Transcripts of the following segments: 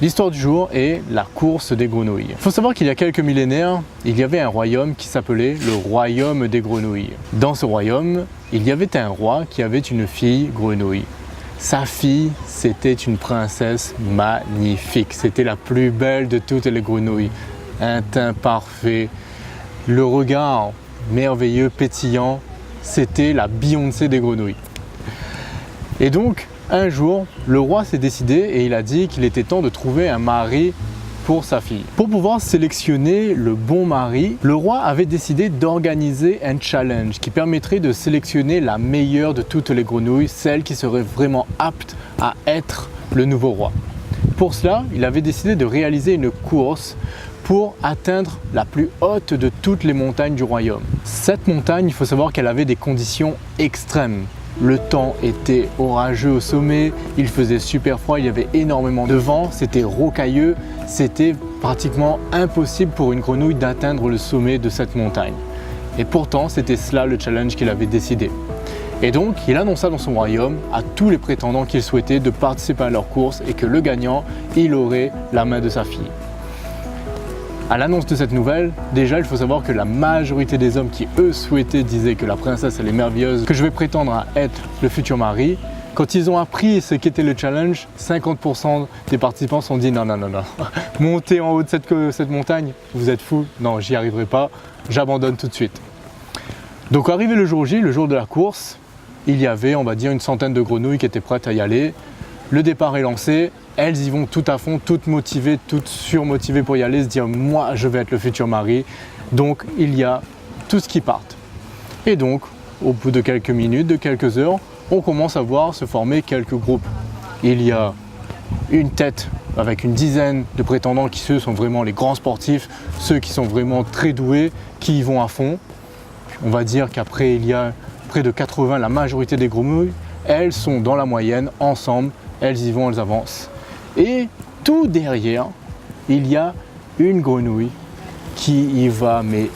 L'histoire du jour est la course des grenouilles. Il faut savoir qu'il y a quelques millénaires, il y avait un royaume qui s'appelait le royaume des grenouilles. Dans ce royaume, il y avait un roi qui avait une fille grenouille. Sa fille, c'était une princesse magnifique. C'était la plus belle de toutes les grenouilles. Un teint parfait, le regard merveilleux, pétillant. C'était la Beyoncé des grenouilles. Et donc, un jour, le roi s'est décidé et il a dit qu'il était temps de trouver un mari pour sa fille. Pour pouvoir sélectionner le bon mari, le roi avait décidé d'organiser un challenge qui permettrait de sélectionner la meilleure de toutes les grenouilles, celle qui serait vraiment apte à être le nouveau roi. Pour cela, il avait décidé de réaliser une course pour atteindre la plus haute de toutes les montagnes du royaume. Cette montagne, il faut savoir qu'elle avait des conditions extrêmes. Le temps était orageux au sommet, il faisait super froid, il y avait énormément de vent, c'était rocailleux, c'était pratiquement impossible pour une grenouille d'atteindre le sommet de cette montagne. Et pourtant, c'était cela le challenge qu'il avait décidé. Et donc, il annonça dans son royaume à tous les prétendants qu'il souhaitait de participer à leur course et que le gagnant, il aurait la main de sa fille. À l'annonce de cette nouvelle, déjà il faut savoir que la majorité des hommes qui eux souhaitaient disaient que la princesse elle est merveilleuse, que je vais prétendre à être le futur mari. Quand ils ont appris ce qu'était le challenge, 50% des participants se sont dit non, montez en haut de cette montagne, vous êtes fous, non j'y arriverai pas, j'abandonne tout de suite. Donc arrivé le jour J, le jour de la course, il y avait on va dire une centaine de grenouilles qui étaient prêtes à y aller. Le départ est lancé, elles y vont tout à fond, toutes motivées, toutes surmotivées pour y aller, se dire moi je vais être le futur mari. Donc il y a tous qui partent. Et donc au bout de quelques minutes, de quelques heures, on commence à voir se former quelques groupes. Il y a une tête avec une dizaine de prétendants qui ceux sont vraiment les grands sportifs, ceux qui sont vraiment très doués, qui y vont à fond. On va dire qu'après il y a près de 80, la majorité des grenouilles, elles sont dans la moyenne, ensemble, elles y vont, elles avancent. Et tout derrière, il y a une grenouille qui y va, mais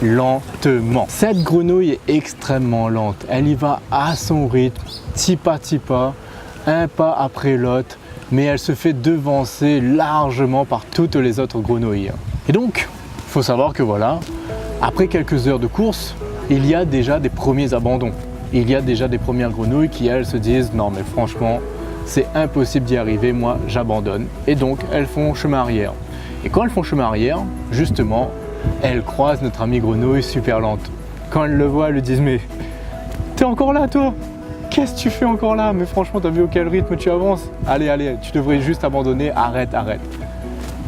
lentement. Cette grenouille est extrêmement lente. Elle y va à son rythme, petit pas, un pas après l'autre, mais elle se fait devancer largement par toutes les autres grenouilles. Et donc, il faut savoir que voilà, après quelques heures de course, il y a déjà des premiers abandons. Il y a déjà des premières grenouilles qui, elles, se disent « Non, mais franchement, c'est impossible d'y arriver, moi j'abandonne ». Et donc elles font chemin arrière. Et quand elles font chemin arrière, justement, elles croisent notre amie grenouille super lente. Quand elles le voient, elles lui disent « Mais t'es encore là toi? Qu'est-ce que tu fais encore là? Mais franchement, t'as vu auquel rythme tu avances? Allez, tu devrais juste abandonner, arrête ».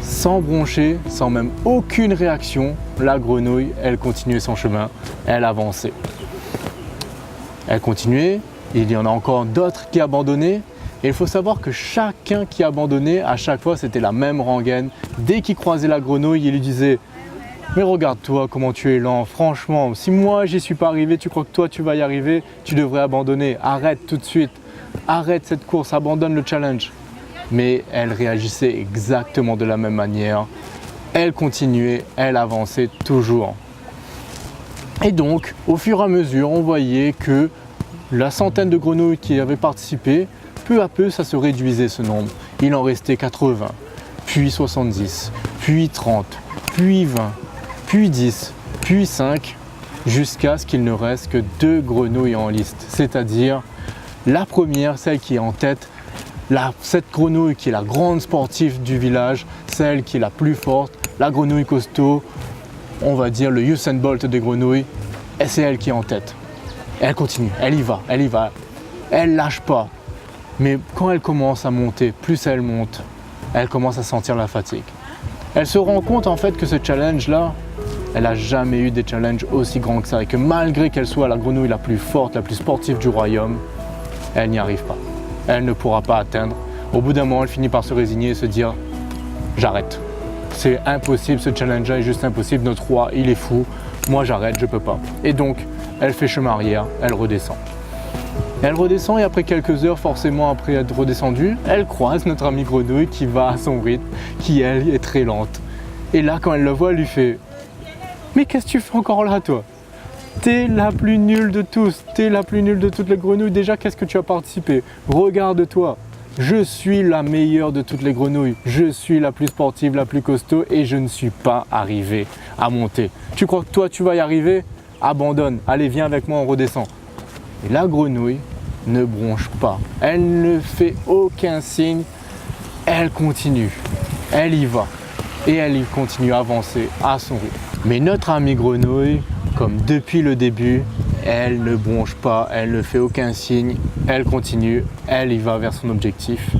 Sans broncher, sans même aucune réaction, la grenouille, elle continuait son chemin, elle avançait. Elle continuait, il y en a encore d'autres qui abandonnaient. Et il faut savoir que chacun qui abandonnait, à chaque fois, c'était la même rengaine. Dès qu'il croisait la grenouille, il lui disait « Mais regarde-toi comment tu es lent, franchement, si moi j'y suis pas arrivé, tu crois que toi tu vas y arriver, tu devrais abandonner, arrête tout de suite, arrête cette course, abandonne le challenge ». Mais elle réagissait exactement de la même manière. Elle continuait, elle avançait toujours. Et donc, au fur et à mesure, on voyait que la centaine de grenouilles qui avaient participé, peu à peu, ça se réduisait ce nombre. Il en restait 80, puis 70, puis 30, puis 20, puis 10, puis 5, jusqu'à ce qu'il ne reste que 2 grenouilles en liste. C'est-à-dire la première, celle qui est en tête, cette grenouille qui est la grande sportive du village, celle qui est la plus forte, la grenouille costaud, on va dire le Usain Bolt des grenouilles, et c'est elle qui est en tête. Elle continue, elle y va, elle lâche pas. Mais quand elle commence à monter, plus elle monte, elle commence à sentir la fatigue. Elle se rend compte en fait que ce challenge-là, elle n'a jamais eu des challenges aussi grands que ça et que malgré qu'elle soit la grenouille la plus forte, la plus sportive du royaume, elle n'y arrive pas. Elle ne pourra pas atteindre. Au bout d'un moment, elle finit par se résigner et se dire « J'arrête. C'est impossible, ce challenge-là est juste impossible, notre roi, il est fou, moi j'arrête, je peux pas. » Et donc, elle fait chemin arrière, elle redescend. Elle redescend et après quelques heures, forcément après être redescendue, elle croise notre amie grenouille qui va à son rythme, qui elle est très lente. Et là, quand elle le voit, elle lui fait « Mais qu'est-ce que tu fais encore là, toi ? T'es la plus nulle de tous, t'es la plus nulle de toutes les grenouilles. Déjà, qu'est-ce que tu as participé? Regarde-toi, je suis la meilleure de toutes les grenouilles, je suis la plus sportive, la plus costaud et je ne suis pas arrivé à monter. Tu crois que toi tu vas y arriver? Abandonne, allez viens avec moi, on redescend. Et la grenouille ne bronche pas, elle ne fait aucun signe, elle continue, elle y va et elle y continue à avancer à son rythme. Mais notre amie grenouille, comme depuis le début, elle ne bronche pas, elle ne fait aucun signe, elle continue, elle y va vers son objectif.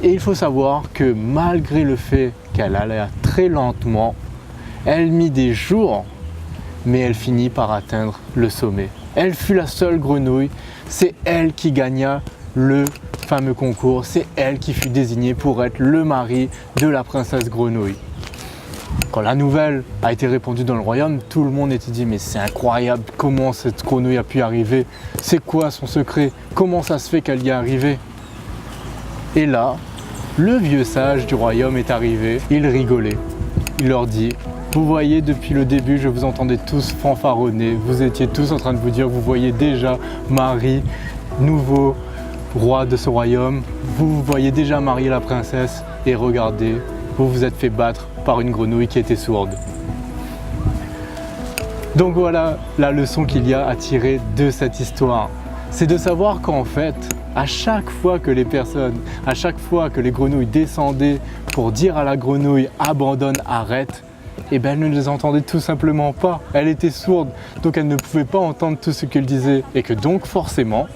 Et il faut savoir que malgré le fait qu'elle allait très lentement, elle mit des jours, mais elle finit par atteindre le sommet. Elle fut la seule grenouille, c'est elle qui gagna le fameux concours, c'est elle qui fut désignée pour être le mari de la princesse grenouille. Quand la nouvelle a été répandue dans le royaume, tout le monde était dit mais c'est incroyable, comment cette grenouille a pu arriver? C'est quoi son secret? Comment ça se fait qu'elle y est arrivée? Et là, le vieux sage du royaume est arrivé, il rigolait. Il leur dit, vous voyez depuis le début, je vous entendais tous fanfaronner, vous étiez tous en train de vous dire, vous voyez déjà Marie, nouveau roi de ce royaume, vous voyez déjà marier la princesse et regardez, vous vous êtes fait battre par une grenouille qui était sourde. Donc voilà la leçon qu'il y a à tirer de cette histoire. C'est de savoir qu'en fait, à chaque fois que les grenouilles descendaient pour dire à la grenouille abandonne, arrête, eh bien elle ne les entendait tout simplement pas. Elle était sourde, donc elle ne pouvait pas entendre tout ce qu'elle disait et que donc forcément,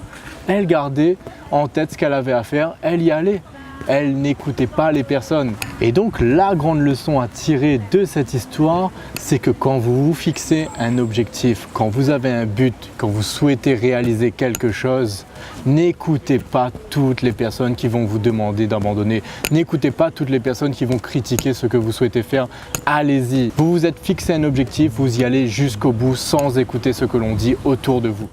elle gardait en tête ce qu'elle avait à faire, elle y allait. Elle n'écoutait pas les personnes. Et donc la grande leçon à tirer de cette histoire, c'est que quand vous vous fixez un objectif, quand vous avez un but, quand vous souhaitez réaliser quelque chose, n'écoutez pas toutes les personnes qui vont vous demander d'abandonner. N'écoutez pas toutes les personnes qui vont critiquer ce que vous souhaitez faire. Allez-y. Vous vous êtes fixé un objectif, vous y allez jusqu'au bout sans écouter ce que l'on dit autour de vous.